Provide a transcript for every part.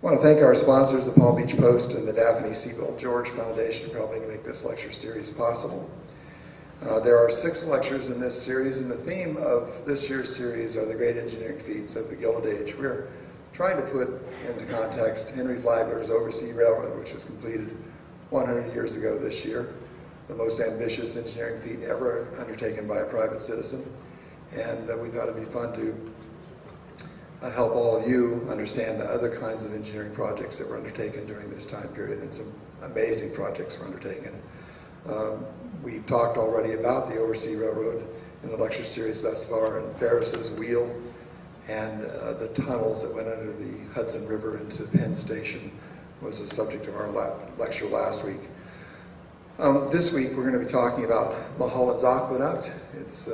I want to thank our sponsors, the Palm Beach Post and the Daphne Seabolt George Foundation, for helping make this lecture series possible. There are 6 lectures in this series, and the theme of this year's series are the great engineering feats of the Gilded Age. We're trying to put into context Henry Flagler's Oversea Railroad, which was completed 100 years ago this year, the most ambitious engineering feat ever undertaken by a private citizen. And we thought it'd be fun to help all of you understand the other kinds of engineering projects that were undertaken during this time period, and some amazing projects were undertaken. We talked already about the Oversea Railroad in the lecture series thus far, and Ferris's wheel, and the tunnels that went under the Hudson River into Penn Station was the subject of our lecture last week. This week we're going to be talking about Mulhollands Aqueduct. It's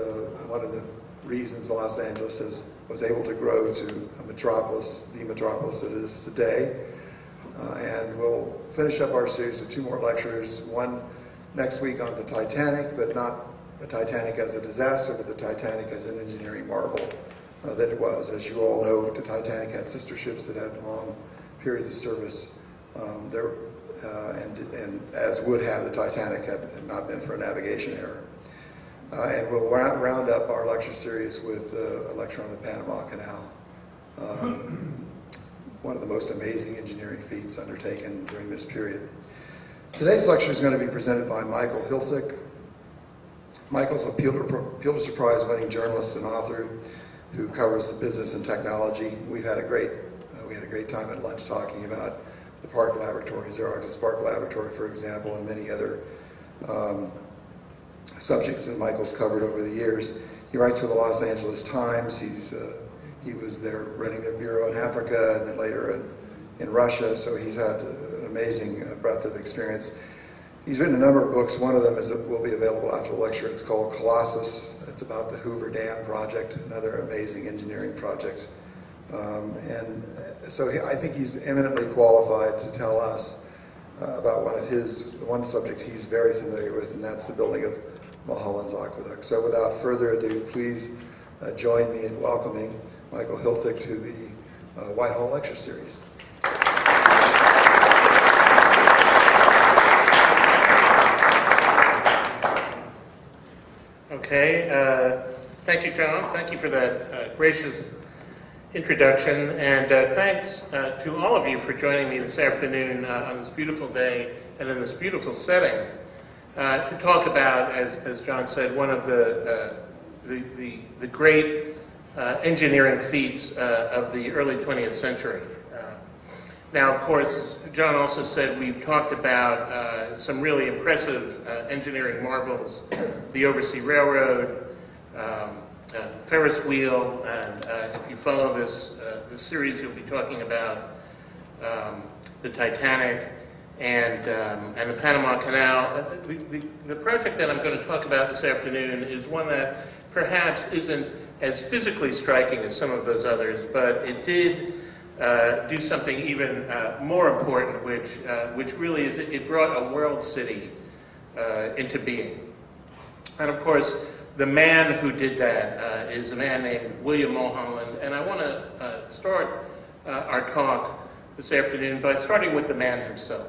one of the reasons Los Angeles was able to grow to a metropolis, the metropolis that it is today. And we'll finish up our series with 2 more lectures, one next week on the Titanic, but not the Titanic as a disaster, but the Titanic as an engineering marvel that it was. As you all know, the Titanic had sister ships that had long periods of service, and as would have the Titanic had it not been for a navigation error. And we'll round up our lecture series with a lecture on the Panama Canal, one of the most amazing engineering feats undertaken during this period. Today's lecture is going to be presented by Michael Hiltzik. Michael's a Pulitzer Prize winning journalist and author who covers the business and technology. We had a great time at lunch talking about the Park Laboratory, Xerox's Park Laboratory, for example, and many other subjects that Michael's covered over the years. He writes for the Los Angeles Times. He was there running their bureau in Africa and then later in Russia, so he's had an amazing breadth of experience. He's written a number of books. One of them will be available after the lecture. It's called Colossus. It's about the Hoover Dam project, another amazing engineering project. And so I think he's eminently qualified to tell us about one subject he's very familiar with, and that's the building of Mulhollands Aqueduct. So without further ado, please join me in welcoming Michael Hiltzik to the Whitehall Lecture Series. Okay, thank you, John. Thank you for that gracious introduction, and thanks to all of you for joining me this afternoon on this beautiful day and in this beautiful setting to talk about, as John said, one of the great engineering feats of the early 20th century. Now, of course, John also said we've talked about some really impressive engineering marvels, the Oversea Railroad, Ferris wheel, and if you follow this series, you'll be talking about the Titanic and the Panama Canal. The project that I'm going to talk about this afternoon is one that perhaps isn't as physically striking as some of those others, but it did do something even more important, which really is it brought a world city into being. And of course, the man who did that is a man named William Mulholland, and I want to start our talk this afternoon by starting with the man himself.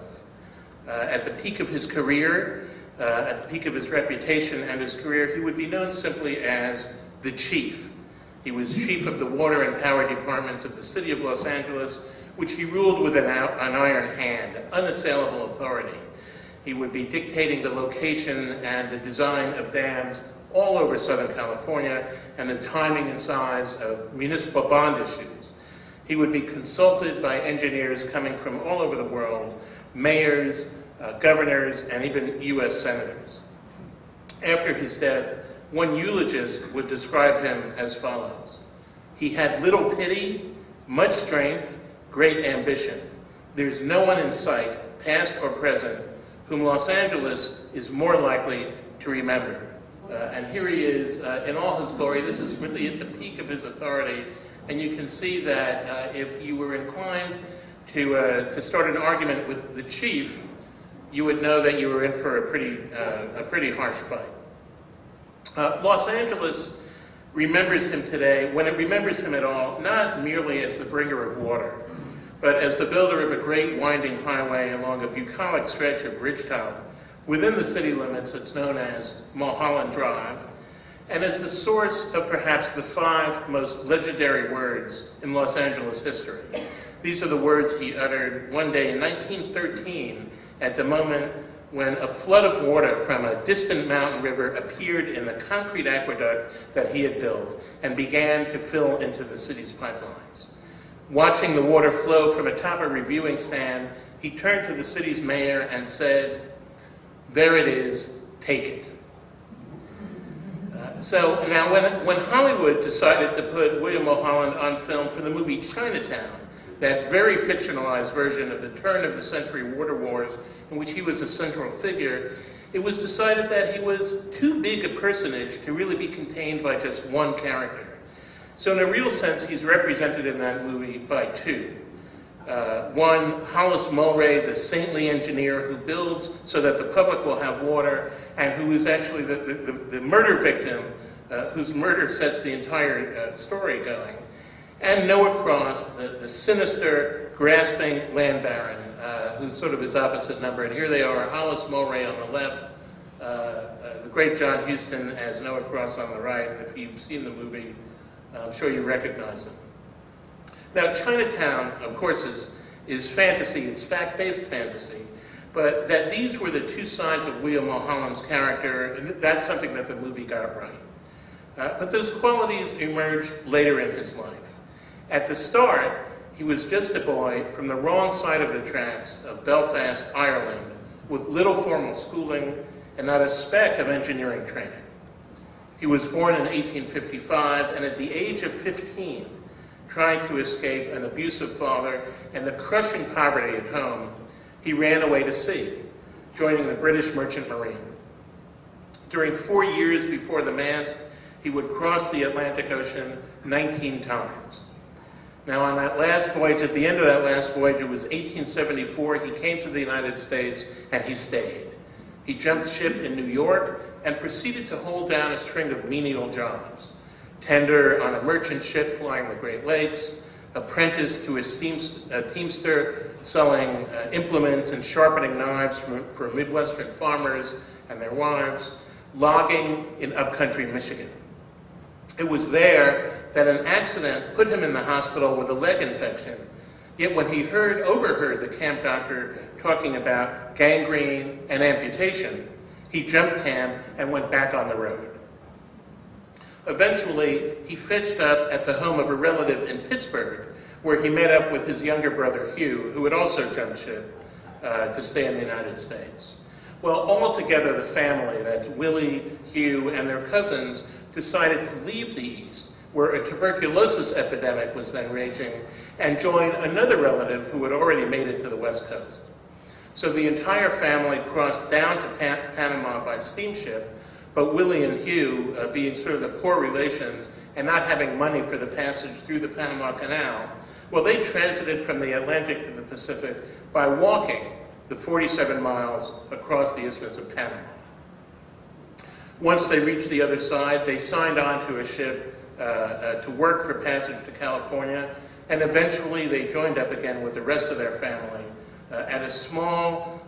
At the peak of his career, at the peak of his reputation and his career, he would be known simply as the Chief. He was chief of the water and power departments of the city of Los Angeles, which he ruled with an iron hand, unassailable authority. He would be dictating the location and the design of dams all over Southern California and the timing and size of municipal bond issues. He would be consulted by engineers coming from all over the world, mayors, governors, and even U.S. senators. After his death, one eulogist would describe him as follows: he had little pity, much strength, great ambition. There's no one in sight, past or present, whom Los Angeles is more likely to remember. And here he is in all his glory. This is really at the peak of his authority. And you can see that if you were inclined to start an argument with the chief, you would know that you were in for a pretty harsh fight. Los Angeles remembers him today, when it remembers him at all, not merely as the bringer of water, but as the builder of a great winding highway along a bucolic stretch of ridgetop within the city limits that's known as Mulholland Drive, and as the source of perhaps the 5 most legendary words in Los Angeles history. These are the words he uttered one day in 1913 at the moment when a flood of water from a distant mountain river appeared in the concrete aqueduct that he had built and began to fill into the city's pipelines. Watching the water flow from atop a reviewing stand, he turned to the city's mayor and said, "There it is, take it." So now when Hollywood decided to put William Mulholland on film for the movie Chinatown, that very fictionalized version of the turn-of-the-century water wars in which he was a central figure, it was decided that he was too big a personage to really be contained by just one character. So in a real sense, he's represented in that movie by 2. One, Hollis Mulray, the saintly engineer who builds so that the public will have water, and who is actually the murder victim, whose murder sets the entire story going. And Noah Cross, the sinister, grasping land baron, who's sort of his opposite number. And here they are, Hollis Mulray on the left, the great John Huston as Noah Cross on the right. If you've seen the movie, I'm sure you recognize them. Now, Chinatown, of course, is fantasy. It's fact-based fantasy. But that these were the 2 sides of William Mulholland's character, and that's something that the movie got right. But those qualities emerged later in his life. At the start, he was just a boy from the wrong side of the tracks of Belfast, Ireland, with little formal schooling and not a speck of engineering training. He was born in 1855, and at the age of 15, trying to escape an abusive father and the crushing poverty at home, he ran away to sea, joining the British Merchant Marine. During 4 years before the mast, he would cross the Atlantic Ocean 19 times. Now, on that last voyage, at the end of that last voyage, it was 1874, he came to the United States, and he stayed. He jumped ship in New York and proceeded to hold down a string of menial jobs. Tender on a merchant ship plying the Great Lakes, apprentice to a teamster selling implements and sharpening knives for Midwestern farmers and their wives, logging in upcountry Michigan. It was there that an accident put him in the hospital with a leg infection, yet when he overheard the camp doctor talking about gangrene and amputation, he jumped camp and went back on the road. Eventually, he fetched up at the home of a relative in Pittsburgh, where he met up with his younger brother, Hugh, who had also jumped ship to stay in the United States. Well, all together, the family, that's Willie, Hugh, and their cousins, decided to leave the East, where a tuberculosis epidemic was then raging, and join another relative who had already made it to the West Coast. So the entire family crossed down to Panama by steamship, but Willie and Hugh, being sort of the poor relations and not having money for the passage through the Panama Canal, well, they transited from the Atlantic to the Pacific by walking the 47 miles across the Isthmus of Panama. Once they reached the other side, they signed on to a ship to work for passage to California, and eventually they joined up again with the rest of their family at a small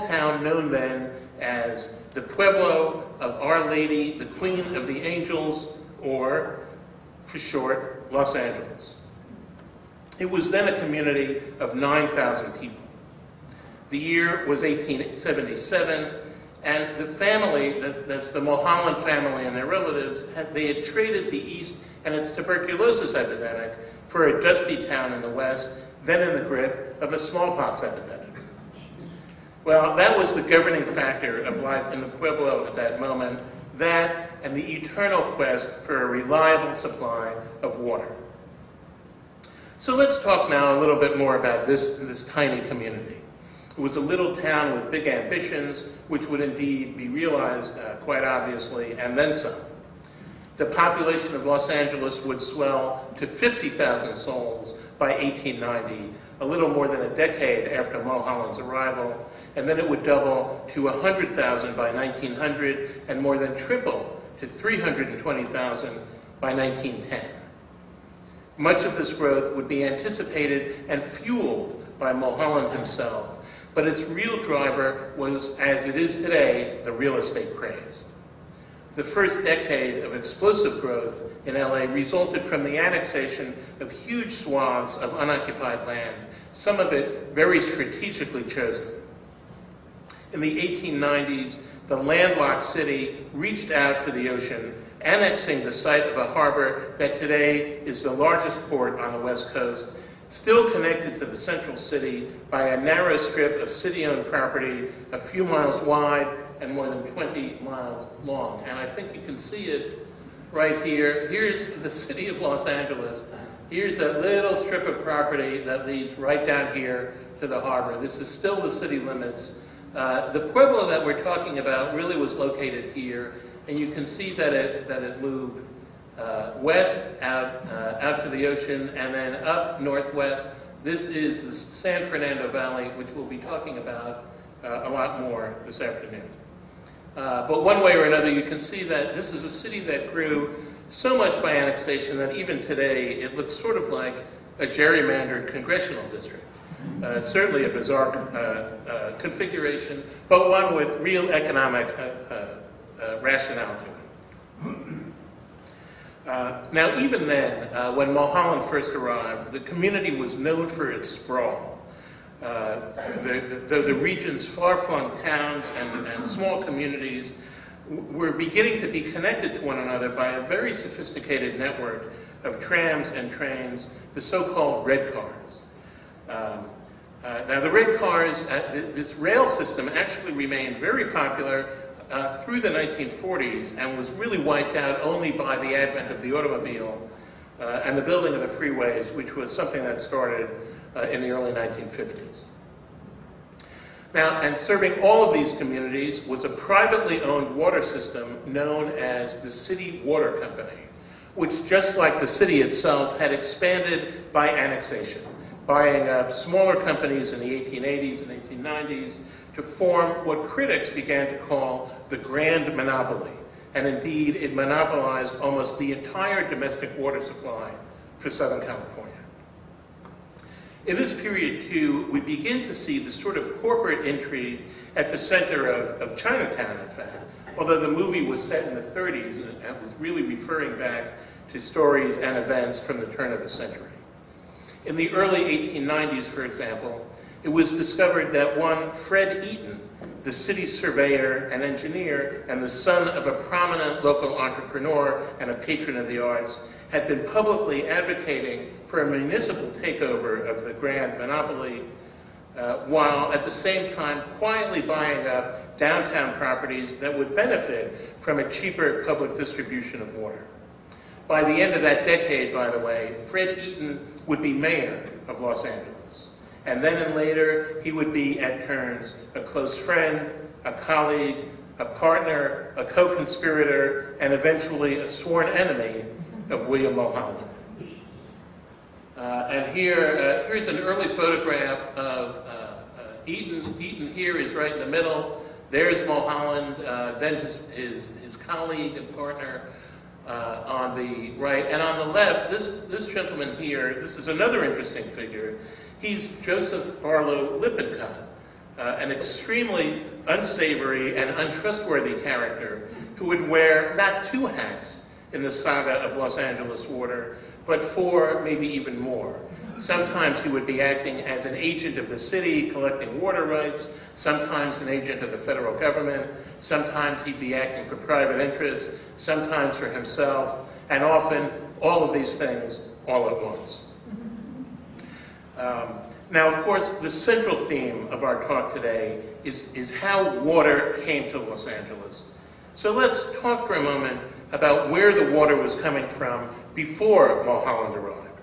town known then as the Pueblo of Our Lady, the Queen of the Angels, or, for short, Los Angeles. It was then a community of 9,000 people. The year was 1877, and the family, that's the Mulholland family and their relatives, they had traded the East and its tuberculosis epidemic for a dusty town in the West, then in the grip of a smallpox epidemic. Well, that was the governing factor of life in the Pueblo at that moment, that and the eternal quest for a reliable supply of water. So let's talk now a little bit more about this tiny community. It was a little town with big ambitions, which would indeed be realized quite obviously, and then some. The population of Los Angeles would swell to 50,000 souls by 1890, a little more than a decade after Mulholland's arrival, and then it would double to 100,000 by 1900, and more than triple to 320,000 by 1910. Much of this growth would be anticipated and fueled by Mulholland himself, but its real driver was, as it is today, the real estate craze. The first decade of explosive growth in LA resulted from the annexation of huge swaths of unoccupied land, some of it very strategically chosen. In the 1890s, the landlocked city reached out to the ocean, annexing the site of a harbor that today is the largest port on the West Coast, still connected to the central city by a narrow strip of city-owned property a few miles wide and more than 20 miles long. And I think you can see it right here. Here's the city of Los Angeles. Here's a little strip of property that leads right down here to the harbor. This is still the city limits. The pueblo that we're talking about really was located here, and you can see that it moved west out to the ocean and then up northwest. This is the San Fernando Valley, which we'll be talking about a lot more this afternoon. But one way or another, you can see that this is a city that grew so much by annexation that even today it looks sort of like a gerrymandered congressional district. Certainly a bizarre configuration, but one with real economic rationale to it. Now, even then, when Mulholland first arrived, the community was known for its sprawl. The region's far-flung towns and small communities were beginning to be connected to one another by a very sophisticated network of trams and trains, the so-called red cars. Now, the red cars, this rail system actually remained very popular through the 1940s and was really wiped out only by the advent of the automobile and the building of the freeways, which was something that started in the early 1950s. Now, and serving all of these communities was a privately owned water system known as the City Water Company, which, just like the city itself, had expanded by annexation, buying up smaller companies in the 1880s and 1890s to form what critics began to call the Grand Monopoly. And indeed, it monopolized almost the entire domestic water supply for Southern California. In this period, too, we begin to see the sort of corporate intrigue at the center of Chinatown, in fact, although the movie was set in the 30s and was really referring back to stories and events from the turn of the century. In the early 1890s, for example, it was discovered that one Fred Eaton, the city surveyor and engineer and the son of a prominent local entrepreneur and a patron of the arts, had been publicly advocating for a municipal takeover of the Grand Monopoly, while at the same time quietly buying up downtown properties that would benefit from a cheaper public distribution of water. By the end of that decade, by the way, Fred Eaton would be mayor of Los Angeles. And then and later, he would be, at turns, a close friend, a colleague, a partner, a co-conspirator, and eventually a sworn enemy of William Mulholland. And here's an early photograph of Eaton. Eaton here is right in the middle. There's Mulholland, then his colleague and partner on the right. And on the left, this gentleman here, this is another interesting figure. He's Joseph Barlow Lippincott, an extremely unsavory and untrustworthy character who would wear not two hats in the saga of Los Angeles Water, but four, maybe even more. Sometimes he would be acting as an agent of the city, collecting water rights, sometimes an agent of the federal government, sometimes he'd be acting for private interests, sometimes for himself, and often all of these things all at once. Now, of course, the central theme of our talk today is how water came to Los Angeles. So let's talk for a moment about where the water was coming from before Mulholland arrived.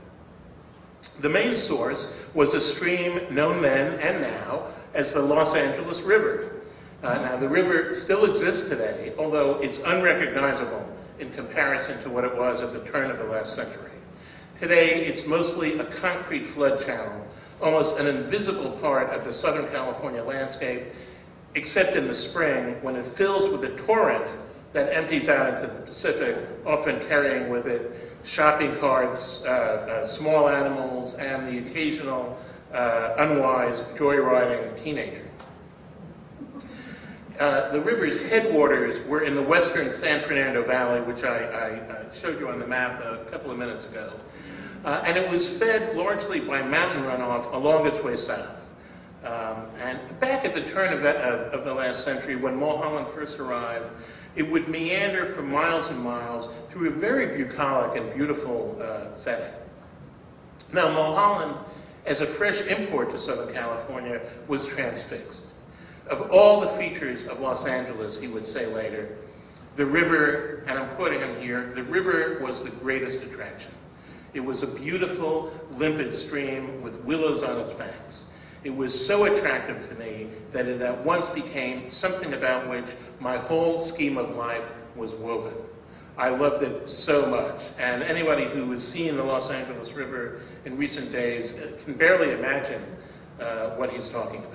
The main source was a stream known then and now as the Los Angeles River. Now, the river still exists today, although it's unrecognizable in comparison to what it was at the turn of the last century. Today, it's mostly a concrete flood channel, almost an invisible part of the Southern California landscape, except in the spring when it fills with a torrent that empties out into the Pacific, often carrying with it shopping carts, small animals, and the occasional unwise joyriding teenager. The river's headwaters were in the western San Fernando Valley, which I showed you on the map a couple of minutes ago. And it was fed largely by mountain runoff along its way south. And back at the turn of the last century, when Mulholland first arrived, it would meander for miles and miles through a very bucolic and beautiful setting. Now, Mulholland, as a fresh import to Southern California, was transfixed. Of all the features of Los Angeles, he would say later, the river, and I'm quoting him here, the river was the greatest attraction. It was a beautiful, limpid stream with willows on its banks. It was so attractive to me that it at once became something about which my whole scheme of life was woven. I loved it so much, and anybody who has seen the Los Angeles River in recent days can barely imagine what he's talking about.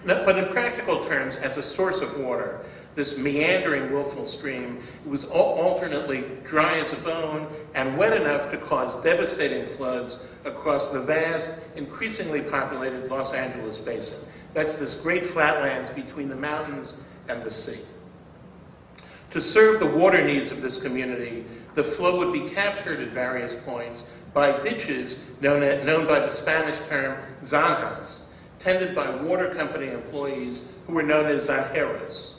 No, but in practical terms, as a source of water, this meandering, willful stream, it was alternately dry as a bone and wet enough to cause devastating floods across the vast, increasingly populated Los Angeles basin. That's this great flatlands between the mountains and the sea. To serve the water needs of this community, the flow would be captured at various points by ditches known by the Spanish term zanjas, tended by water company employees who were known as zanjeros.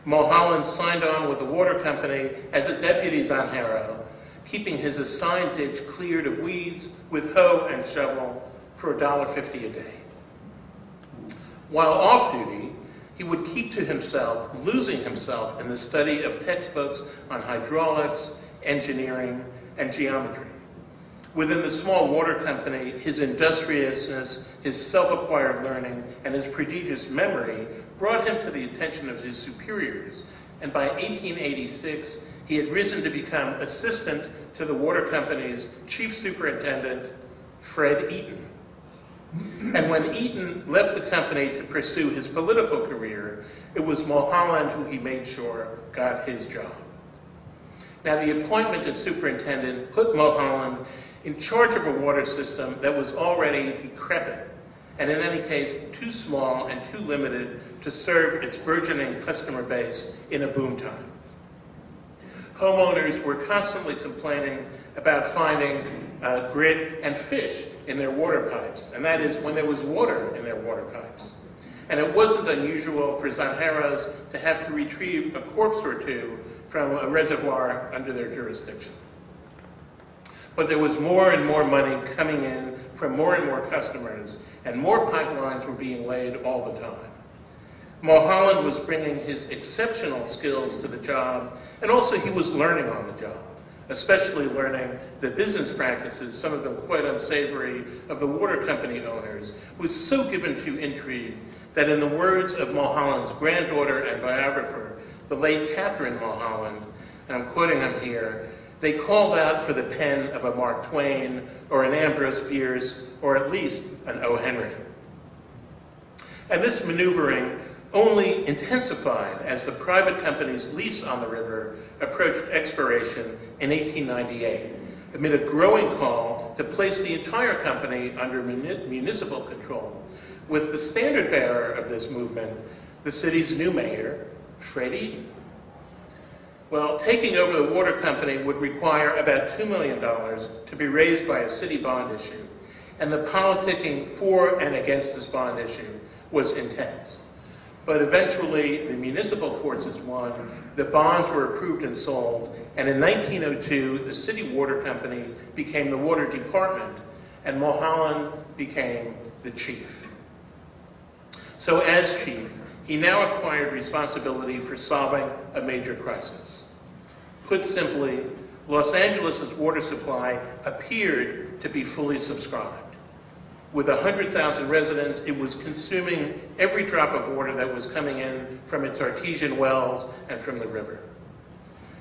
Mulholland signed on with the water company as a deputy zanjero, keeping his assigned ditch cleared of weeds with hoe and shovel for $1.50 a day. While off duty, he would keep to himself, losing himself in the study of textbooks on hydraulics, engineering, and geometry. Within the small water company, his industriousness, his self-acquired learning, and his prodigious memory brought him to the attention of his superiors, and by 1886, he had risen to become assistant to the water company's chief superintendent, Fred Eaton. And when Eaton left the company to pursue his political career, it was Mulholland who he made sure got his job. Now, the appointment as superintendent put Mulholland in charge of a water system that was already decrepit, and in any case, too small and too limited to serve its burgeoning customer base in a boom time. Homeowners were constantly complaining about finding grit and fish in their water pipes, and that is when there was water in their water pipes. And it wasn't unusual for zanjeros to have to retrieve a corpse or two from a reservoir under their jurisdiction. But there was more and more money coming in from more and more customers, and more pipelines were being laid all the time. Mulholland was bringing his exceptional skills to the job, and also he was learning on the job, especially learning the business practices, some of them quite unsavory, of the water company owners, was so given to intrigue that in the words of Mulholland's granddaughter and biographer, the late Catherine Mulholland, and I'm quoting him here, they called out for the pen of a Mark Twain or an Ambrose Bierce or at least an O. Henry. And this maneuvering only intensified as the private company's lease on the river approached expiration in 1898, amid a growing call to place the entire company under municipal control, with the standard bearer of this movement, the city's new mayor, Fred Eaton. Well, taking over the water company would require about $2 million to be raised by a city bond issue, and the politicking for and against this bond issue was intense. But eventually, the municipal forces won, the bonds were approved and sold, and in 1902, the city water company became the water department, and Mulholland became the chief. So as chief, he now acquired responsibility for solving a major crisis. Put simply, Los Angeles' water supply appeared to be fully subscribed. With 100,000 residents, it was consuming every drop of water that was coming in from its artesian wells and from the river.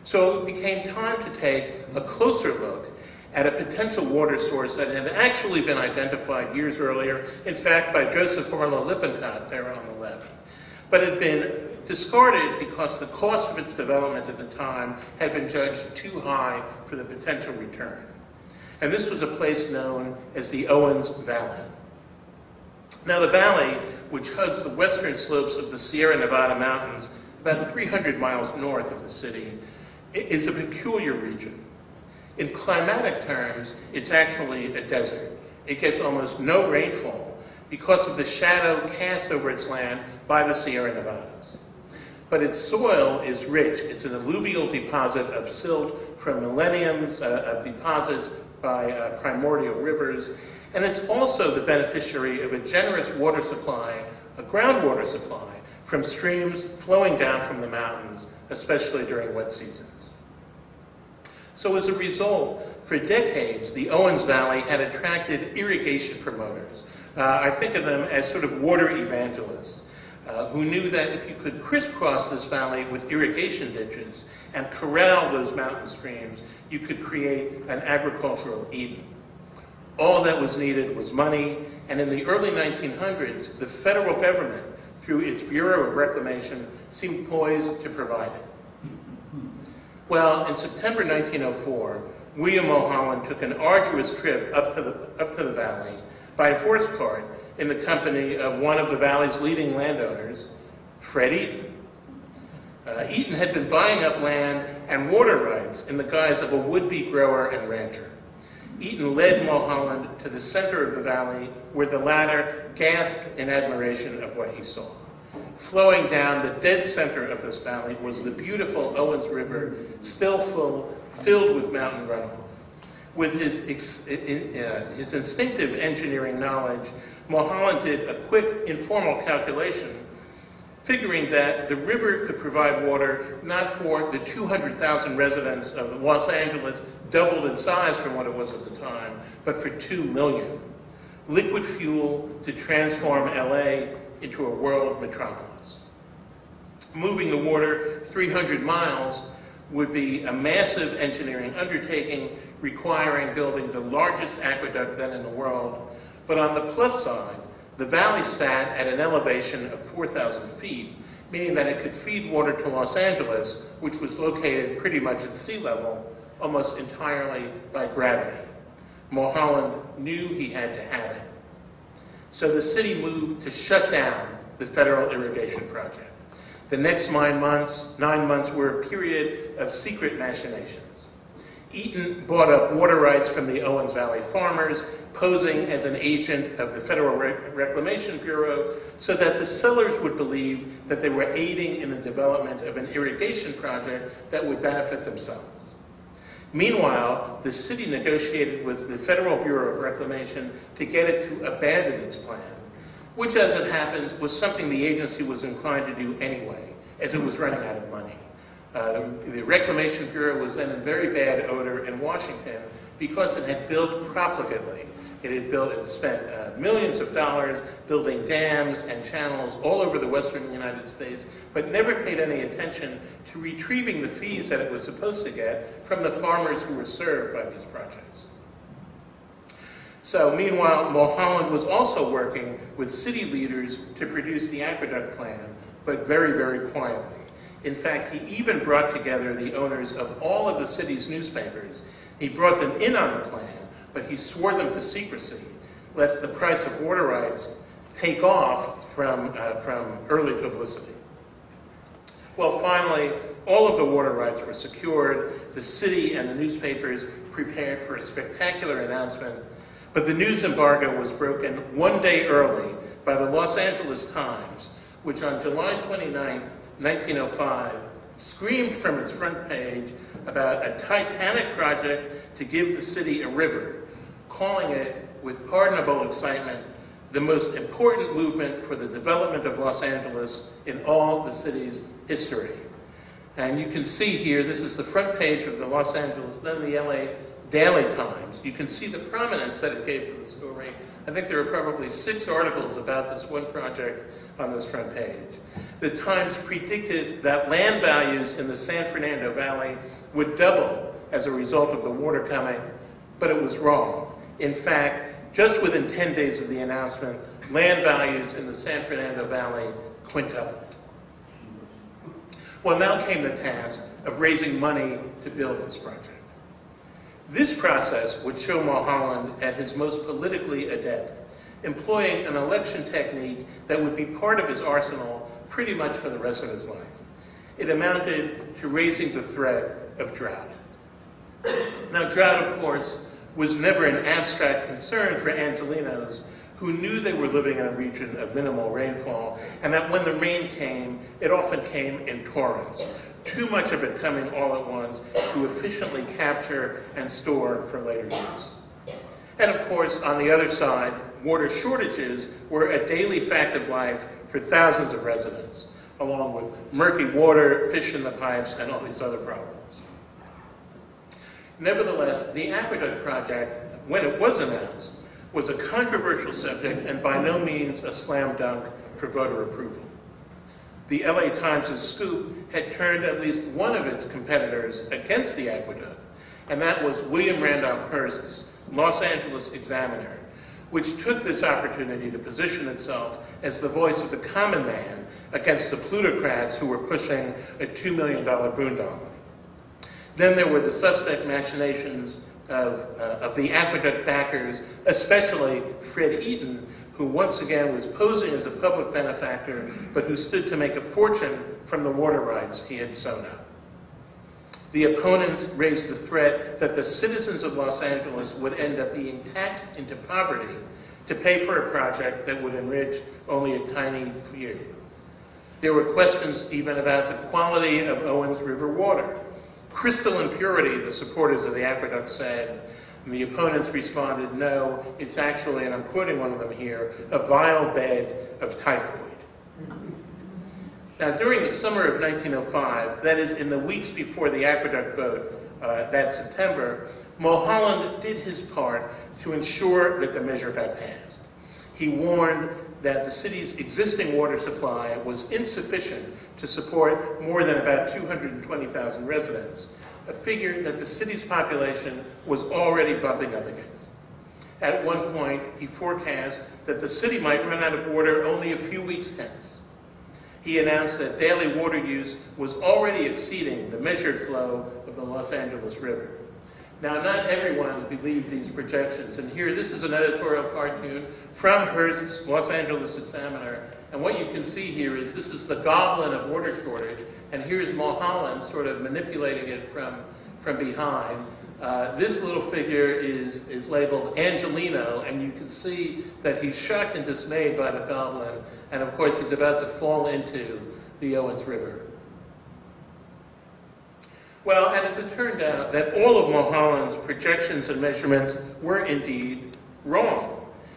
So it became time to take a closer look at a potential water source that had actually been identified years earlier, in fact, by Joseph Barlow Lippincott there on the left. but had been discarded because the cost of its development at the time had been judged too high for the potential return. And this was a place known as the Owens Valley. Now the valley, which hugs the western slopes of the Sierra Nevada mountains, about 300 miles north of the city, is a peculiar region. In climatic terms, it's actually a desert. It gets almost no rainfall because of the shadow cast over its land by the Sierra Nevadas. But its soil is rich. It's an alluvial deposit of silt from millenniums of deposits by primordial rivers, and it's also the beneficiary of a generous water supply, a groundwater supply, from streams flowing down from the mountains, especially during wet seasons. So as a result, for decades, the Owens Valley had attracted irrigation promoters. I think of them as sort of water evangelists, who knew that if you could crisscross this valley with irrigation ditches and corral those mountain streams, you could create an agricultural Eden. All that was needed was money, and in the early 1900s, the federal government, through its Bureau of Reclamation, seemed poised to provide it. Well, in September 1904, William Mulholland took an arduous trip up to the valley by horse cart in the company of one of the valley's leading landowners, Fred Eaton. Eaton had been buying up land and water rights in the guise of a would-be grower and rancher. Eaton led Mulholland to the center of the valley, where the latter gasped in admiration of what he saw. Flowing down the dead center of this valley was the beautiful Owens River, still filled with mountain runoff. With his instinctive engineering knowledge, Mulholland did a quick, informal calculation, figuring that the river could provide water not for the 200,000 residents of Los Angeles, doubled in size from what it was at the time, but for 2 million. Liquid fuel to transform LA into a world metropolis. Moving the water 300 miles would be a massive engineering undertaking requiring building the largest aqueduct then in the world. But on the plus side, the valley sat at an elevation of 4,000 feet, meaning that it could feed water to Los Angeles, which was located pretty much at sea level, almost entirely by gravity. Mulholland knew he had to have it. So the city moved to shut down the federal irrigation project. The next 9 months were a period of secret machinations. Eaton bought up water rights from the Owens Valley farmers, posing as an agent of the Federal Reclamation Bureau, so that the sellers would believe that they were aiding in the development of an irrigation project that would benefit themselves. Meanwhile, the city negotiated with the Federal Bureau of Reclamation to get it to abandon its plan, which, as it happens, was something the agency was inclined to do anyway, as it was running out of money. The Reclamation Bureau was then in very bad odor in Washington because it had built profligately. It had spent millions of dollars building dams and channels all over the western United States, but never paid any attention to retrieving the fees that it was supposed to get from the farmers who were served by these projects. So meanwhile, Mulholland was also working with city leaders to produce the aqueduct plan, but very, very quietly. In fact, he even brought together the owners of all of the city's newspapers. He brought them in on the plan, but he swore them to secrecy, lest the price of water rights take off from early publicity. Well, finally, all of the water rights were secured. The city and the newspapers prepared for a spectacular announcement, but the news embargo was broken one day early by the Los Angeles Times, which on July 29, 1905, screamed from its front page about a titanic project to give the city a river, calling it, with pardonable excitement, the most important movement for the development of Los Angeles in all the city's history. And you can see here, this is the front page of the Los Angeles, then the LA Daily Times. You can see the prominence that it gave to the story. I think there are probably 6 articles about this one project on this front page. The Times predicted that land values in the San Fernando Valley would double as a result of the water coming, but it was wrong. In fact, just within 10 days of the announcement, land values in the San Fernando Valley quintupled. Well, now came the task of raising money to build this project. This process would show Mulholland at his most politically adept, employing an election technique that would be part of his arsenal pretty much for the rest of his life. It amounted to raising the threat of drought. Now, drought, of course, was never an abstract concern for Angelenos, who knew they were living in a region of minimal rainfall, and that when the rain came, it often came in torrents, too much of it coming all at once to efficiently capture and store for later use. And of course, on the other side, water shortages were a daily fact of life for thousands of residents, along with murky water, fish in the pipes, and all these other problems. Nevertheless, the aqueduct project, when it was announced, was a controversial subject and by no means a slam dunk for voter approval. The LA Times' scoop had turned at least one of its competitors against the aqueduct, and that was William Randolph Hearst's Los Angeles Examiner, which took this opportunity to position itself as the voice of the common man against the plutocrats who were pushing a $2 million boondoggle. Then there were the suspect machinations of the aqueduct backers, especially Fred Eaton, who once again was posing as a public benefactor, but who stood to make a fortune from the water rights he had sewn up. The opponents raised the threat that the citizens of Los Angeles would end up being taxed into poverty to pay for a project that would enrich only a tiny few. There were questions even about the quality of Owens River water. Crystal impurity, the supporters of the aqueduct said, and the opponents responded, no, it's actually, and I'm quoting one of them here, a vile bed of typhoid. Now, during the summer of 1905, that is, in the weeks before the aqueduct vote that September, Mulholland did his part to ensure that the measure got passed. He warned that the city's existing water supply was insufficient to support more than about 220,000 residents, a figure that the city's population was already bumping up against. At one point, he forecast that the city might run out of water only a few weeks hence. He announced that daily water use was already exceeding the measured flow of the Los Angeles River. Now, not everyone believed these projections, and here, this is an editorial cartoon from Hearst's Los Angeles Examiner, and what you can see here is this is the goblin of water shortage, and here's Mulholland sort of manipulating it from behind. This little figure is labeled Angelino, and you can see that he's shocked and dismayed by the goblin, and of course he's about to fall into the Owens River. Well, and as it turned out, that all of Mulholland's projections and measurements were indeed wrong.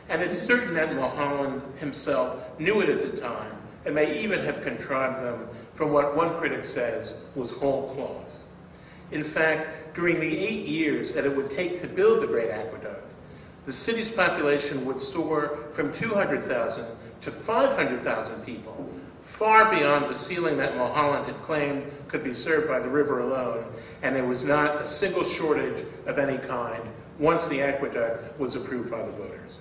And it's certain that Mulholland himself knew it at the time, and may even have contrived them from what one critic says was whole cloth. In fact, during the 8 years that it would take to build the Great Aqueduct, the city's population would soar from 200,000 to 500,000 people, far beyond the ceiling that Mulholland had claimed could be served by the river alone, and there was not a single shortage of any kind once the aqueduct was approved by the voters.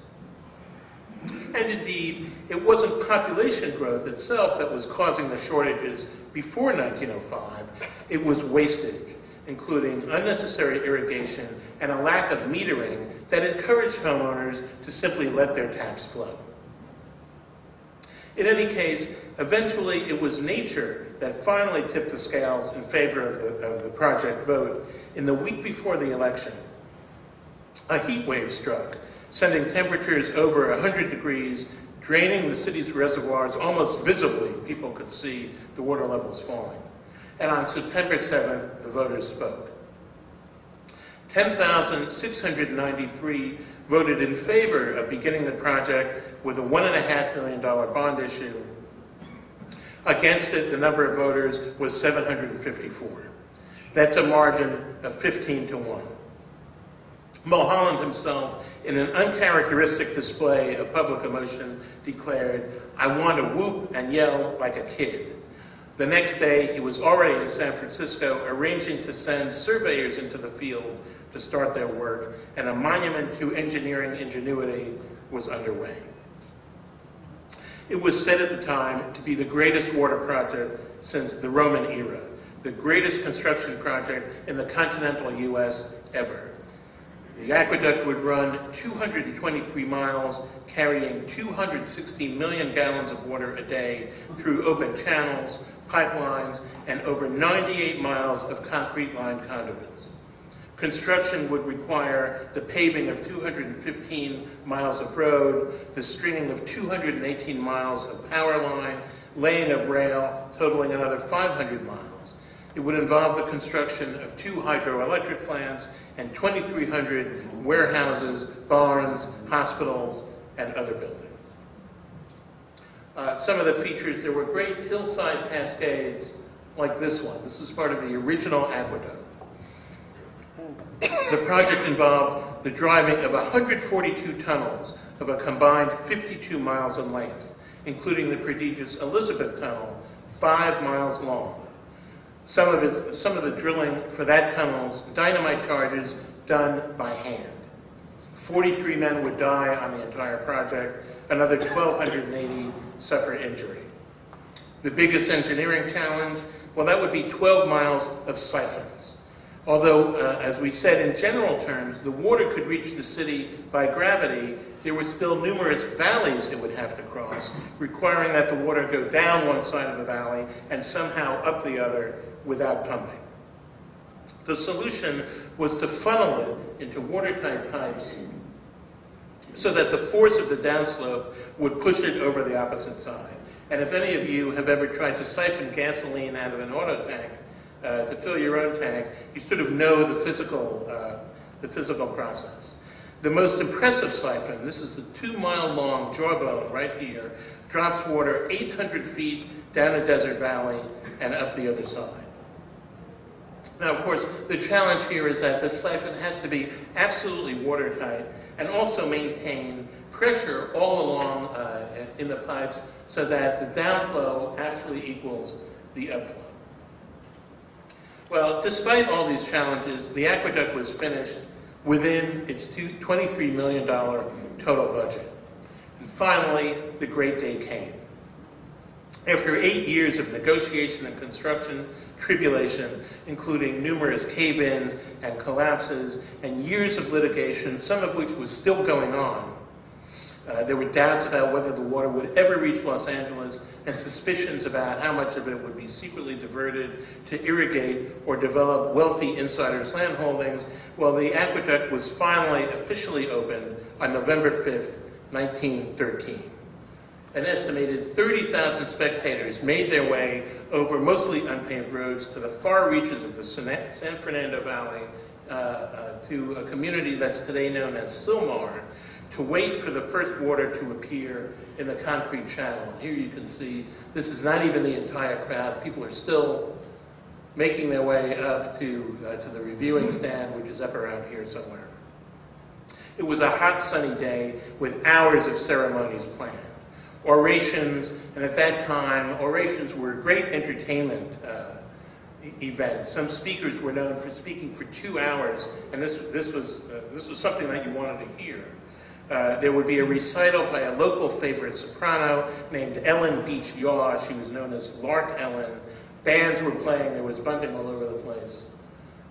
And indeed, it wasn't population growth itself that was causing the shortages before 1905. It was wastage, including unnecessary irrigation and a lack of metering that encouraged homeowners to simply let their taps flow. In any case, eventually it was nature that finally tipped the scales in favor of the project vote. In the week before the election, a heat wave struck, sending temperatures over 100 degrees, draining the city's reservoirs almost visibly. People could see the water levels falling. And on September 7th, the voters spoke. 10,693 voted in favor of beginning the project with a $1.5 million bond issue. Against it, the number of voters was 754. That's a margin of 15 to 1. Mulholland himself, in an uncharacteristic display of public emotion, declared, "I want to whoop and yell like a kid." The next day, he was already in San Francisco arranging to send surveyors into the field to start their work, and a monument to engineering ingenuity was underway. It was said at the time to be the greatest water project since the Roman era, the greatest construction project in the continental U.S. ever. The aqueduct would run 223 miles, carrying 260 million gallons of water a day through open channels, pipelines, and over 98 miles of concrete-lined conduits. Construction would require the paving of 215 miles of road, the stringing of 218 miles of power line, laying of rail, totaling another 500 miles. It would involve the construction of 2 hydroelectric plants and 2,300 warehouses, barns, hospitals, and other buildings. Some of the features, there were great hillside cascades like this one. This is part of the original aqueduct. The project involved the driving of 142 tunnels of a combined 52 miles in length, including the prodigious Elizabeth Tunnel, 5 miles long. Some of the drilling for that tunnel's dynamite charges done by hand. 43 men would die on the entire project. Another 1,280 suffered injury. The biggest engineering challenge, well, that would be 12 miles of siphons. Although, as we said in general terms, the water could reach the city by gravity, there were still numerous valleys it would have to cross, requiring that the water go down one side of the valley and somehow up the other without pumping. The solution was to funnel it into watertight pipes so that the force of the downslope would push it over the opposite side. And if any of you have ever tried to siphon gasoline out of an auto tank, to fill your own tank, you sort of know the physical process. The most impressive siphon, this is the 2-mile-long jawbone right here, drops water 800 feet down a desert valley and up the other side. Now, of course, the challenge here is that the siphon has to be absolutely watertight and also maintain pressure all along in the pipes so that the downflow actually equals the upflow. Well, despite all these challenges, the aqueduct was finished within its $23 million total budget. And finally, the great day came. After 8 years of negotiation and construction, tribulation, including numerous cave-ins and collapses, and years of litigation, some of which was still going on, there were doubts about whether the water would ever reach Los Angeles and suspicions about how much of it would be secretly diverted to irrigate or develop wealthy insiders' land holdings. Well, the aqueduct was finally officially opened on November 5th, 1913. An estimated 30,000 spectators made their way over mostly unpaved roads to the far reaches of the San Fernando Valley to a community that's today known as Sylmar, to wait for the first water to appear in the concrete channel. And here you can see this is not even the entire crowd. People are still making their way up to the reviewing stand, which is up around here somewhere. It was a hot, sunny day with hours of ceremonies planned. Orations, and at that time, orations were a great entertainment event. Some speakers were known for speaking for 2 hours, and this was something that you wanted to hear. There would be a recital by a local favorite soprano named Ellen Beach Yaw. She was known as Lark Ellen. Bands were playing. There was bunting all over the place.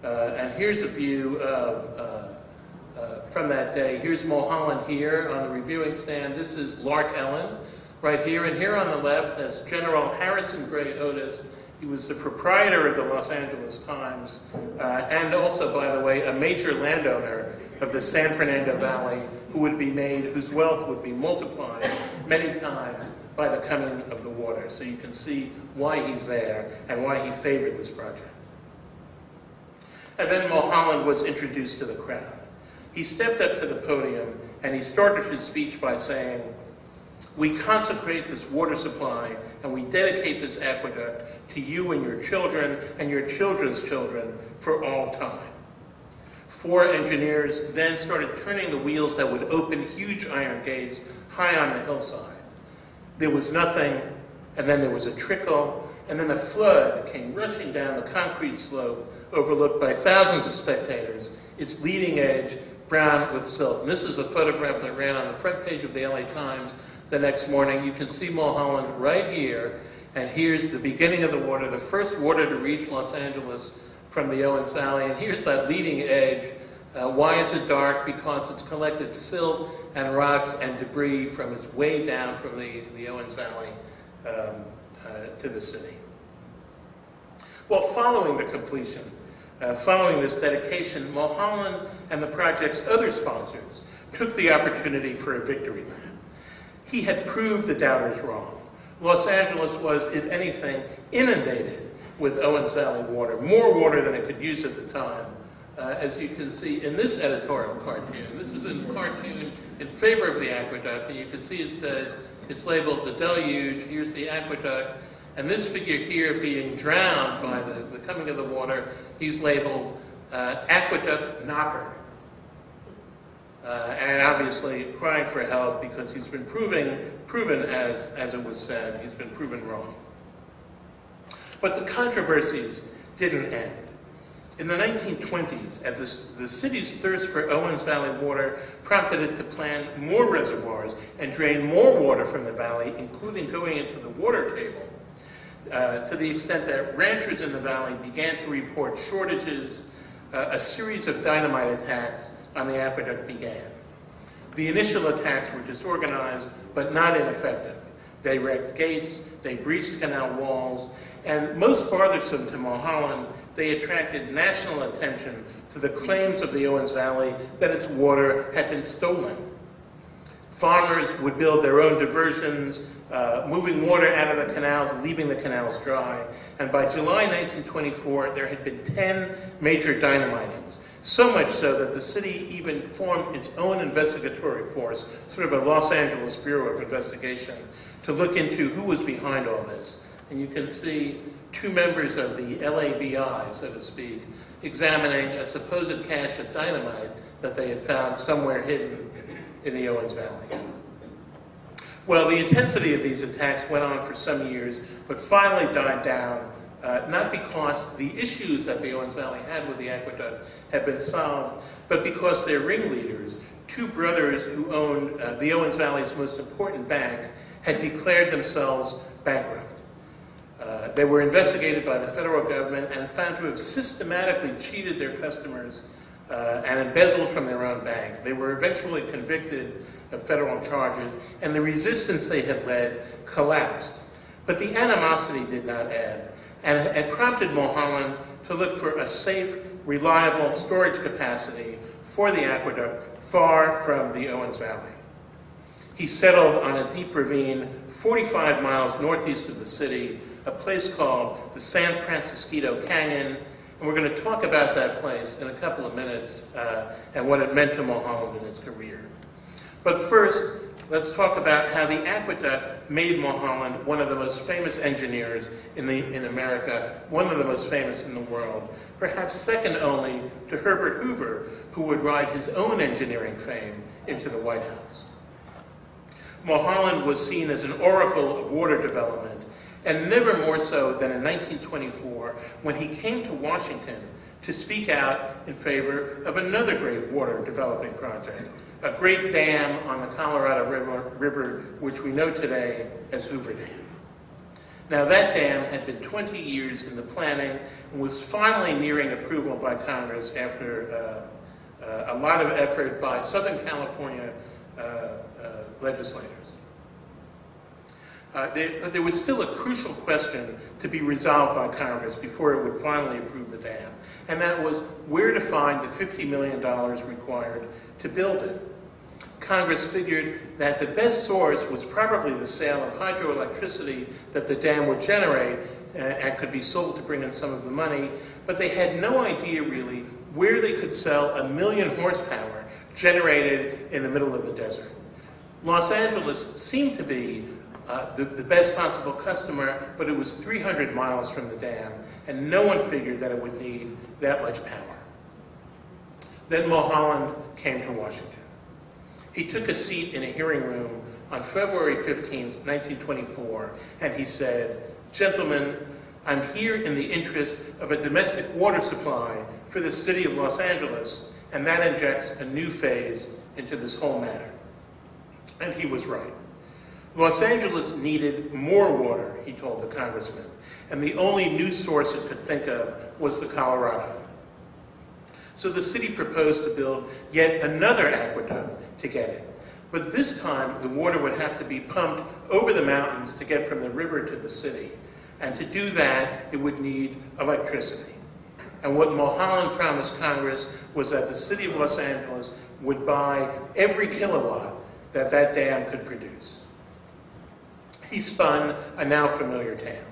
And here's a view of, from that day. Here's Mulholland here on the reviewing stand. This is Lark Ellen right here. And here on the left is General Harrison Gray Otis. He was the proprietor of the Los Angeles Times and also, by the way, a major landowner of the San Fernando Valley whose wealth would be multiplied many times by the coming of the water. So you can see why he's there and why he favored this project. And then Mulholland was introduced to the crowd. He stepped up to the podium and he started his speech by saying, "We consecrate this water supply and we dedicate this aqueduct to you and your children and your children's children for all time." 4 engineers then started turning the wheels that would open huge iron gates high on the hillside. There was nothing, and then there was a trickle, and then a flood came rushing down the concrete slope overlooked by thousands of spectators, its leading edge brown with silt. And this is a photograph that ran on the front page of the LA Times the next morning. You can see Mulholland right here, and here's the beginning of the water, the first water to reach Los Angeles from the Owens Valley, and here's that leading edge. Why is it dark? Because it's collected silt and rocks and debris from its way down from the Owens Valley to the city. Well, following the completion, following this dedication, Mulholland and the project's other sponsors took the opportunity for a victory lap. He had proved the doubters wrong. Los Angeles was, if anything, inundated with Owens Valley water, more water than it could use at the time. As you can see in this editorial cartoon. This is a cartoon in favor of the aqueduct, and you can see it says, it's labeled the deluge, here's the aqueduct, and this figure here being drowned by the coming of the water, he's labeled aqueduct knocker. And obviously crying for help because he's been proven as it was said, he's been proven wrong. But the controversies didn't end. In the 1920s, as the city's thirst for Owens Valley water prompted it to plan more reservoirs and drain more water from the valley, including going into the water table, to the extent that ranchers in the valley began to report shortages, a series of dynamite attacks on the aqueduct began. The initial attacks were disorganized, but not ineffective. They wrecked gates, they breached canal walls, and most bothersome to Mulholland, they attracted national attention to the claims of the Owens Valley that its water had been stolen. Farmers would build their own diversions, moving water out of the canals, leaving the canals dry. And by July 1924, there had been 10 major dynamitings. So much so that the city even formed its own investigatory force, sort of a Los Angeles Bureau of Investigation, to look into who was behind all this. And you can see two members of the LABI, so to speak, examining a supposed cache of dynamite that they had found somewhere hidden in the Owens Valley. Well, the intensity of these attacks went on for some years, but finally died down, not because the issues that the Owens Valley had with the aqueduct had been solved, but because their ringleaders, two brothers who owned the Owens Valley's most important bank, had declared themselves bankrupt. They were investigated by the federal government and found to have systematically cheated their customers and embezzled from their own bank. They were eventually convicted of federal charges, and the resistance they had led collapsed. But the animosity did not end, and it prompted Mulholland to look for a safe, reliable storage capacity for the aqueduct far from the Owens Valley. He settled on a deep ravine 45 miles northeast of the city, a place called the San Francisco Canyon, and we're going to talk about that place in a couple of minutes and what it meant to Mulholland in his career. But first, let's talk about how the aqueduct made Mulholland one of the most famous engineers in America, one of the most famous in the world, perhaps second only to Herbert Hoover, who would ride his own engineering fame into the White House. Mulholland was seen as an oracle of water development, and never more so than in 1924 when he came to Washington to speak out in favor of another great water developing project, a great dam on the Colorado River, which we know today as Hoover Dam. Now that dam had been 20 years in the planning and was finally nearing approval by Congress after a lot of effort by Southern California legislators. There was still a crucial question to be resolved by Congress before it would finally approve the dam, and that was where to find the $50 million required to build it. Congress figured that the best source was probably the sale of hydroelectricity that the dam would generate and could be sold to bring in some of the money, but they had no idea really where they could sell 1 million horsepower generated in the middle of the desert. Los Angeles seemed to be the best possible customer, but it was 300 miles from the dam, and no one figured that it would need that much power. Then Mulholland came to Washington. He took a seat in a hearing room on February 15, 1924, and he said, "Gentlemen, I'm here in the interest of a domestic water supply for the city of Los Angeles, and that injects a new phase into this whole matter." And he was right. Los Angeles needed more water, he told the congressman, and the only new source it could think of was the Colorado. So the city proposed to build yet another aqueduct to get it. But this time, the water would have to be pumped over the mountains to get from the river to the city. And to do that, it would need electricity. And what Mulholland promised Congress was that the city of Los Angeles would buy every kilowatt that that dam could produce. He spun a now familiar tale.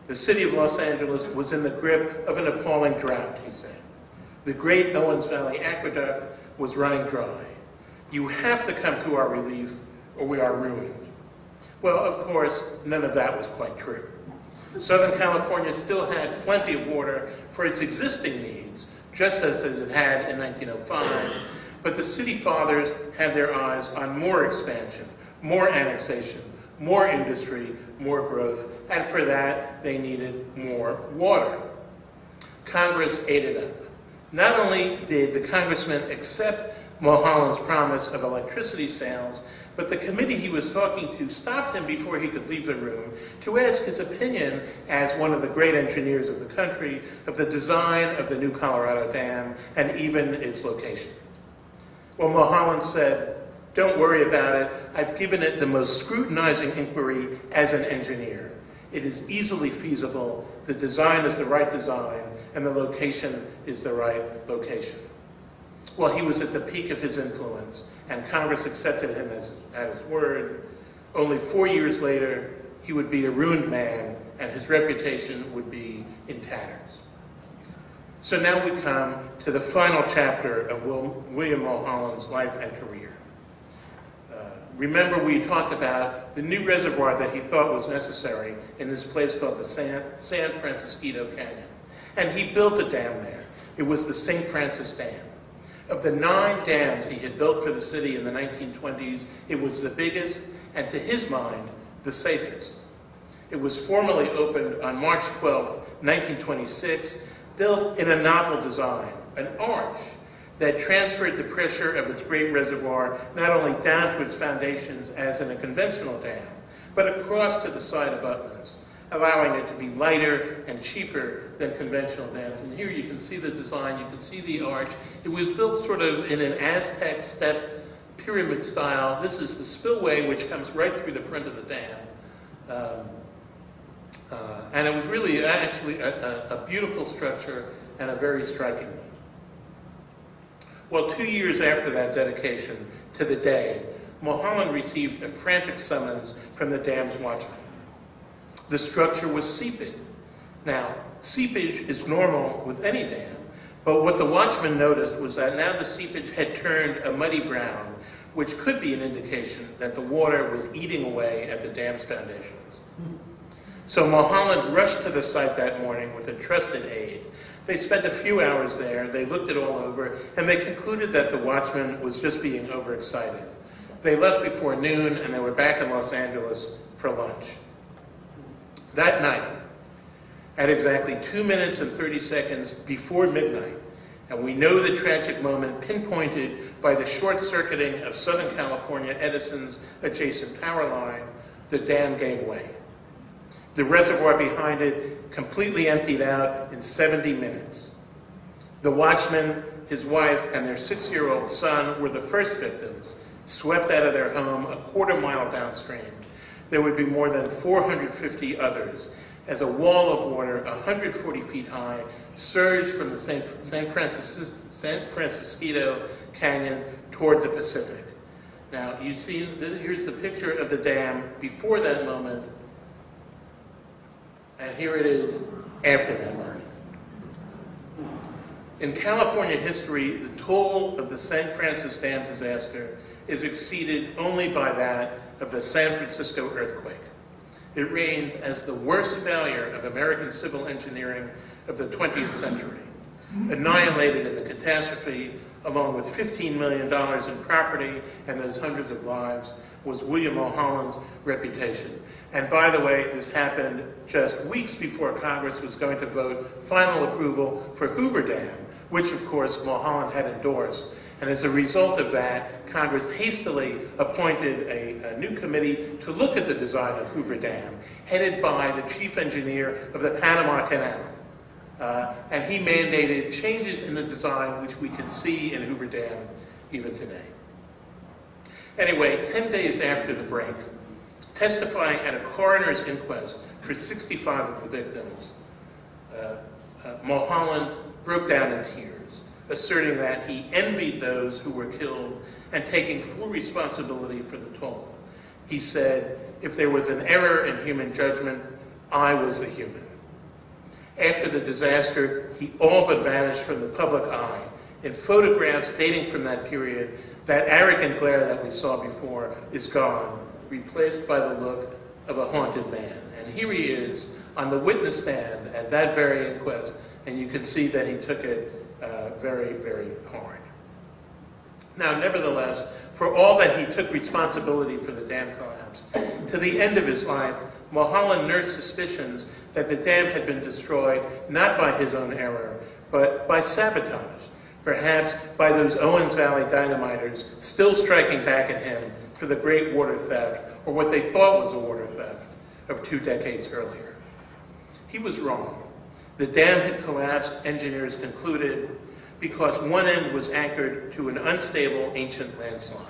The city of Los Angeles was in the grip of an appalling drought, he said. The great Owens Valley Aqueduct was running dry. You have to come to our relief or we are ruined. Well, of course, none of that was quite true. Southern California still had plenty of water for its existing needs, just as it had in 1905, but the city fathers had their eyes on more expansion, more annexation, more industry, more growth, and for that, they needed more water. Congress ate it up. Not only did the congressman accept Mulholland's promise of electricity sales, but the committee he was talking to stopped him before he could leave the room to ask his opinion, as one of the great engineers of the country, of the design of the new Colorado Dam and even its location. Well, Mulholland said, "Don't worry about it. I've given it the most scrutinizing inquiry as an engineer. It is easily feasible. The design is the right design, and the location is the right location." Well, he was at the peak of his influence, and Congress accepted him at his word. Only 4 years later, he would be a ruined man, and his reputation would be in tatters. So now we come to the final chapter of William Mulholland's life and career. Remember, we talked about the new reservoir that he thought was necessary in this place called the San Francisco Canyon. And he built a dam there. It was the St. Francis Dam. Of the 9 dams he had built for the city in the 1920s, it was the biggest and, to his mind, the safest. It was formally opened on March 12, 1926, built in a novel design, an arch that transferred the pressure of its great reservoir not only down to its foundations as in a conventional dam, but across to the side abutments, allowing it to be lighter and cheaper than conventional dams. And here you can see the design, you can see the arch. It was built sort of in an Aztec step pyramid style. This is the spillway, which comes right through the front of the dam. And it was really actually a beautiful structure and a very striking one. Well, 2 years after that dedication, to the day, Mulholland received a frantic summons from the dam's watchman. The structure was seeping. Now, seepage is normal with any dam, but what the watchman noticed was that now the seepage had turned a muddy brown, which could be an indication that the water was eating away at the dam's foundations. So Mulholland rushed to the site that morning with a trusted aide. They spent a few hours there, they looked it all over, and they concluded that the watchman was just being overexcited. They left before noon, and they were back in Los Angeles for lunch. That night, at exactly 2 minutes and 30 seconds before midnight, and we know the tragic moment pinpointed by the short-circuiting of Southern California Edison's adjacent power line, the dam gave way. The reservoir behind it completely emptied out in 70 minutes. The watchman, his wife, and their 6-year-old son were the first victims, swept out of their home a quarter-mile downstream. There would be more than 450 others, as a wall of water 140 feet high surged from the San Francisco Canyon toward the Pacific. Now, you see, here's the picture of the dam before that moment, and here it is after that moment. In California history, the toll of the San Francisco Dam disaster is exceeded only by that of the San Francisco earthquake. It reigns as the worst failure of American civil engineering of the 20th century. Annihilated in the catastrophe, along with $15 million in property and those hundreds of lives, was William Mulholland's reputation. And by the way, this happened just weeks before Congress was going to vote final approval for Hoover Dam, which of course Mulholland had endorsed. And as a result of that, Congress hastily appointed a new committee to look at the design of Hoover Dam, headed by the chief engineer of the Panama Canal. And he mandated changes in the design, which we can see in Hoover Dam even today. Anyway, 10 days after the break, testifying at a coroner's inquest for 65 of the victims, Mulholland broke down in tears, asserting that he envied those who were killed and taking full responsibility for the toll. He said, "If there was an error in human judgment, I was the human." After the disaster, he all but vanished from the public eye. In photographs dating from that period, that arrogant glare that we saw before is gone, replaced by the look of a haunted man. And here he is on the witness stand at that very inquest, and you can see that he took it very, very hard. Now, nevertheless, for all that he took responsibility for the dam collapse, to the end of his life, Mulholland nursed suspicions that the dam had been destroyed not by his own error, but by sabotage, perhaps by those Owens Valley dynamiters still striking back at him for the great water theft, or what they thought was a water theft, of 2 decades earlier. He was wrong. The dam had collapsed, engineers concluded, because one end was anchored to an unstable ancient landslide.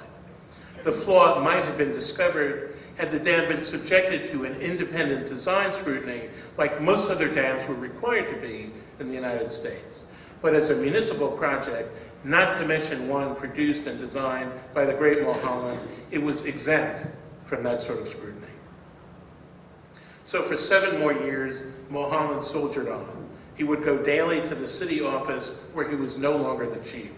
The flaw might have been discovered had the dam been subjected to an independent design scrutiny, like most other dams were required to be in the United States. But as a municipal project, not to mention one produced and designed by the great Mulholland, it was exempt from that sort of scrutiny. So for 7 more years, Mulholland soldiered on. He would go daily to the city office where he was no longer the chief,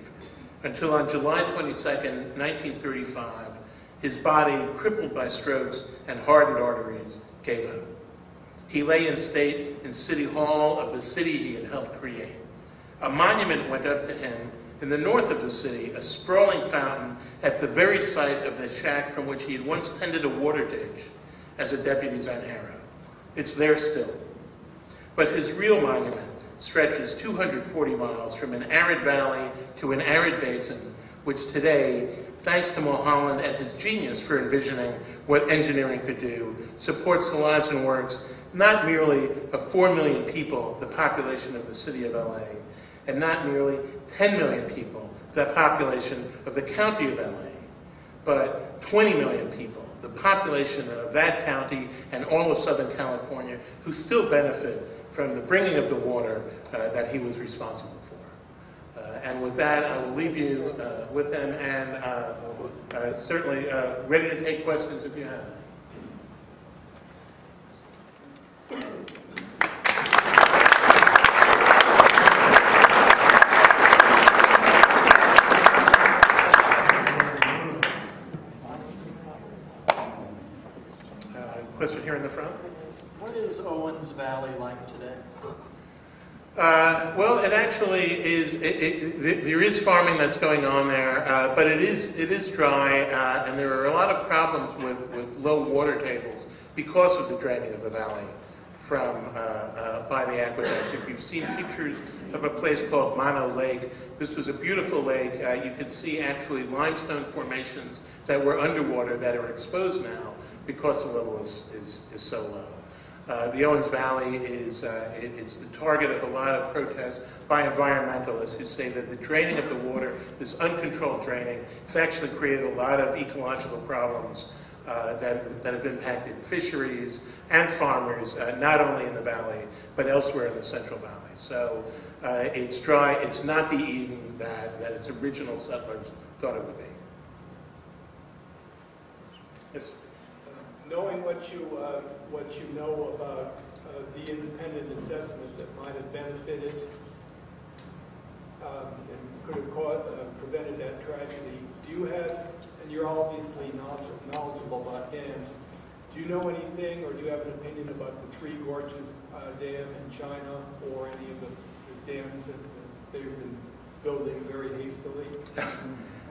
until on July 22nd, 1935, his body, crippled by strokes and hardened arteries, gave out. He lay in state in City Hall of the city he had helped create. A monument went up to him in the north of the city, a sprawling fountain at the very site of the shack from which he had once tended a water ditch as a deputy's on Harrow. It's there still. But his real monument stretches 240 miles from an arid valley to an arid basin, which today, thanks to Mulholland and his genius for envisioning what engineering could do, supports the lives and works not merely of 4 million people, the population of the city of LA, and not merely 10 million people, the population of the county of LA, but 20 million people, the population of that county and all of Southern California, who still benefit from the bringing of the water that he was responsible for. And with that, I will leave you with him, and certainly ready to take questions if you have any. Question here in the front. What is Owens Valley like today? Well, it actually is. There is farming that's going on there, but it is dry, and there are a lot of problems with low water tables because of the draining of the valley from by the aqueduct. If you've seen pictures of a place called Mono Lake, this was a beautiful lake. You could see actually limestone formations that were underwater that are exposed now because the level is so low. The Owens Valley is it's the target of a lot of protests by environmentalists who say that the draining of the water, this uncontrolled draining, has actually created a lot of ecological problems that have impacted fisheries and farmers, not only in the valley, but elsewhere in the Central Valley. So it's dry. It's not the Eden that its original settlers thought it would be. Yes? Knowing what you know about the independent assessment that might have benefited and could have prevented that tragedy, do you have, and you're obviously knowledgeable about dams, do you know anything or do you have an opinion about the Three Gorges Dam in China or any of the dams that they've been building very hastily?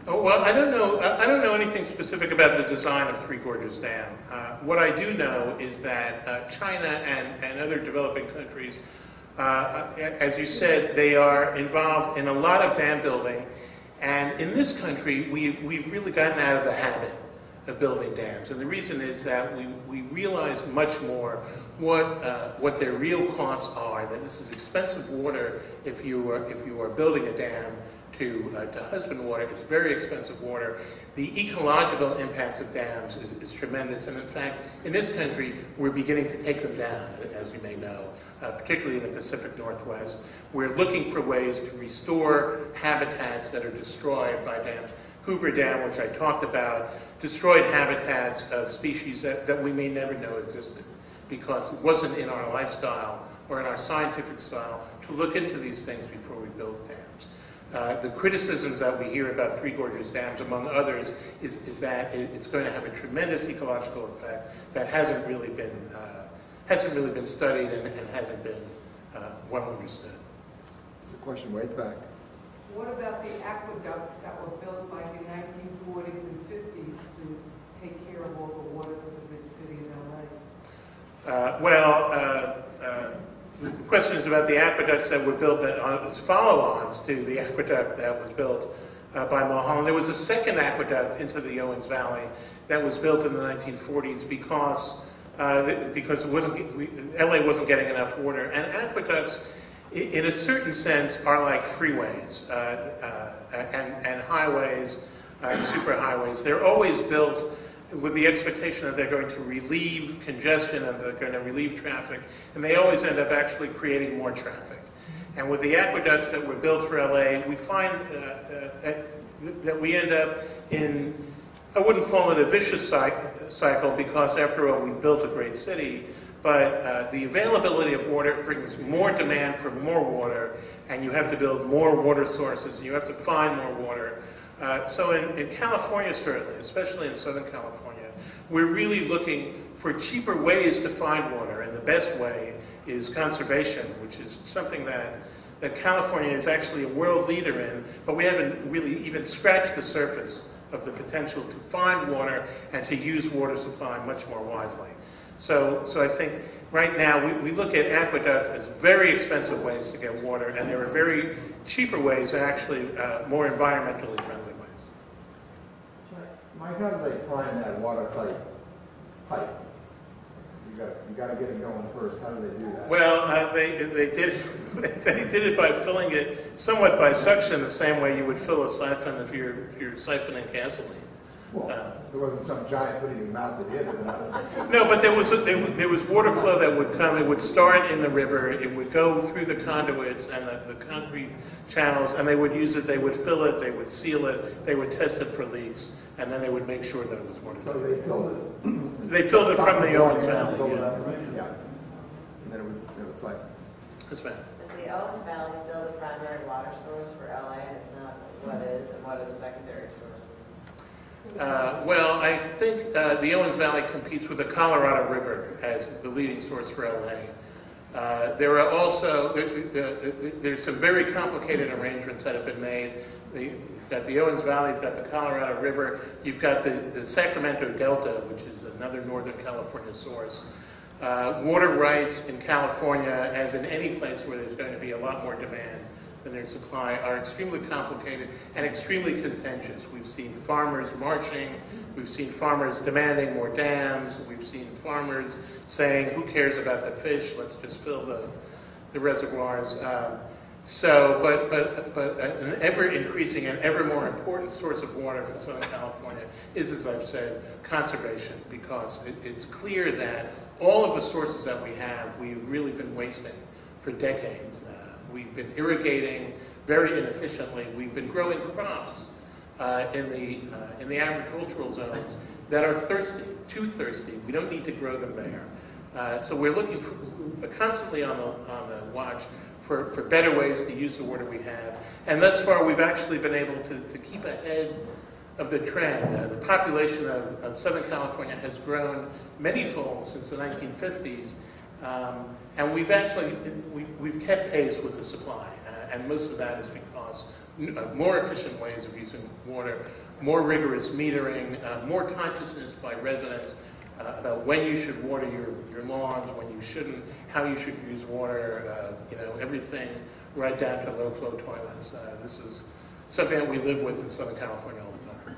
Oh, well, I don't know anything specific about the design of Three Gorges Dam. What I do know is that China and other developing countries, as you said, they are involved in a lot of dam building, And in this country, we've really gotten out of the habit of building dams. And the reason is that we realize much more what their real costs are, that this is expensive water if you are building a dam to husband water. It's very expensive water. The ecological impacts of dams is tremendous. And in fact, in this country, we're beginning to take them down, as you may know, particularly in the Pacific Northwest. We're looking for ways to restore habitats that are destroyed by dams. Hoover Dam, which I talked about, destroyed habitats of species that we may never know existed because it wasn't in our lifestyle or in our scientific style to look into these things before we build dams. The criticisms that we hear about Three Gorges dams, among others, is that it's going to have a tremendous ecological effect that hasn't really been studied and hasn't been well understood. There's a question way at the back. What about the aqueducts that were built like in 1940s and 50s to take care of all the water for the big city of LA? The question is about the aqueducts that were built as follow-ons to the aqueduct that was built by Mulholland. There was a second aqueduct into the Owens Valley that was built in the 1940s because LA wasn't getting enough water. And aqueducts, in a certain sense, are like freeways and highways and superhighways. They're always built with the expectation that they're going to relieve congestion and they're going to relieve traffic, and they always end up actually creating more traffic. And with the aqueducts that were built for LA, we find that we end up in, I wouldn't call it a vicious cycle because, after all, we built a great city, but the availability of water brings more demand for more water, and you have to build more water sources, and you have to find more water. So in California, certainly, especially in Southern California, we're really looking for cheaper ways to find water, and the best way is conservation, which is something that California is actually a world leader in, but we haven't really even scratched the surface of the potential to find water and to use water supply much more wisely. So I think right now we look at aqueducts as very expensive ways to get water, and there are very cheaper ways, actually more environmentally friendly ways. Mike, how do they prime that watertight pipe? You got to get it going first. How do they do that? Well, they did it by filling it somewhat by suction, the same way you would fill a siphon if you're siphoning gasoline. Well, there wasn't some giant putting his mouth that did it. No, but there was water flow that would come. It would start in the river. It would go through the conduits and the concrete channels, and they would use it. They would fill it. They would seal it. They would test it for leaks, and then they would make sure that it was watertight. So they filled it. They filled it from the Owens Valley. Yeah. And then it was like. That's right. Is the Owens Valley still the primary water source for LA? And if not, what is, and what are the secondary sources? Well, I think the Owens Valley competes with the Colorado River as the leading source for LA. There are also, there's some very complicated arrangements that have been made. You've got the Owens Valley, you've got the Colorado River, you've got the Sacramento Delta, which is another Northern California source. Water rights in California, as in any place where there's going to be a lot more demand than their supply, are extremely complicated and extremely contentious. We've seen farmers marching, we've seen farmers demanding more dams, we've seen farmers saying, who cares about the fish, let's just fill the reservoirs. But an ever-increasing and ever more important source of water for Southern California is, as I've said, conservation, because it's clear that all of the sources that we have, we've really been wasting for decades. We've been irrigating very inefficiently. We've been growing crops in the agricultural zones that are thirsty, too thirsty. We don't need to grow them there. So we're looking for, constantly on the watch for better ways to use the water we have. And thus far, we've actually been able to keep ahead of the trend. The population of Southern California has grown many-fold since the 1950s. And we've actually, we've kept pace with the supply, and most of that is because more efficient ways of using water, more rigorous metering, more consciousness by residents about when you should water your lawns, when you shouldn't, how you should use water, everything right down to low-flow toilets. This is something that we live with in Southern California all the time,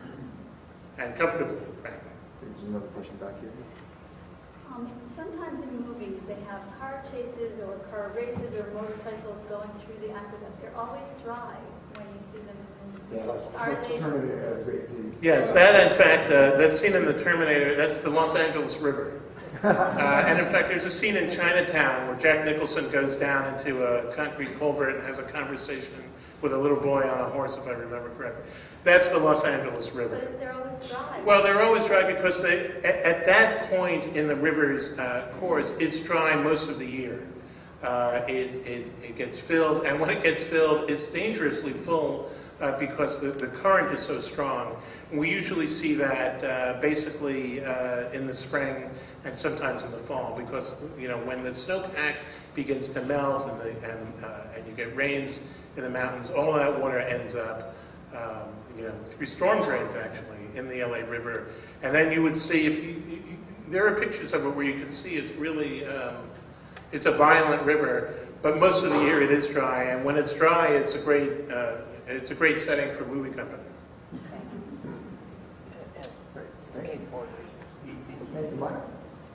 and comfortably, frankly. There's another question back here. Sometimes in movies they have car chases or car races or motorcycles going through the aqueduct. They're always dry when you see them in the movie. Are they? Terminator has a great scene. Yes, that in fact, that scene in the Terminator, that's the Los Angeles River. And in fact, there's a scene in Chinatown where Jack Nicholson goes down into a concrete culvert and has a conversation with a little boy on a horse, if I remember correctly. That's the Los Angeles River. But they're always dry. Well, they're always dry because at that point in the river's course, it's dry most of the year. It gets filled, and when it gets filled, it's dangerously full because the current is so strong. We usually see that basically in the spring and sometimes in the fall, because when the snowpack begins to melt and you get rains in the mountains, all of that water ends up through storm drains actually in the LA River. And then you would see, there are pictures of it where you can see it's really, it's a violent river, but most of the year it is dry, and when it's dry, it's a great setting for movie companies. Thank you, Mike.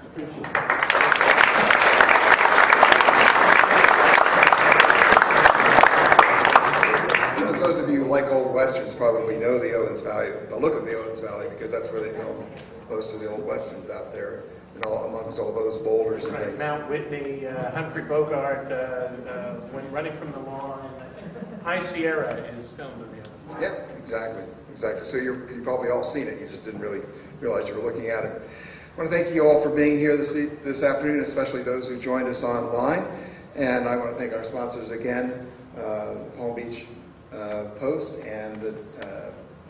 Appreciate it. Those of you who like old westerns probably know the Owens Valley, the look of the Owens Valley, because that's where they filmed most of the old westerns out there, and amongst all those boulders and things. Mount Whitney, Humphrey Bogart, when running from the law, High Sierra is filmed in the Owens Valley. Yeah, exactly. So you've probably all seen it. You just didn't really realize you were looking at it. I want to thank you all for being here this afternoon, especially those who joined us online. And I want to thank our sponsors again, Palm Beach Post and the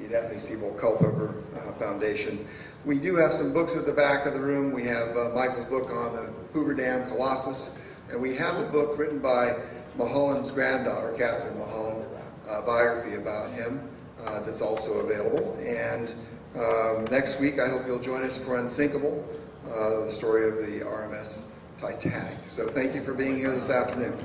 Daphne Siebel Culpeper Foundation. We do have some books at the back of the room. We have Michael's book on the Hoover Dam Colossus, and we have a book written by Mulholland's granddaughter, Catherine Mulholland, a biography about him that's also available. And next week, I hope you'll join us for Unsinkable, the story of the RMS Titanic. So thank you for being here this afternoon.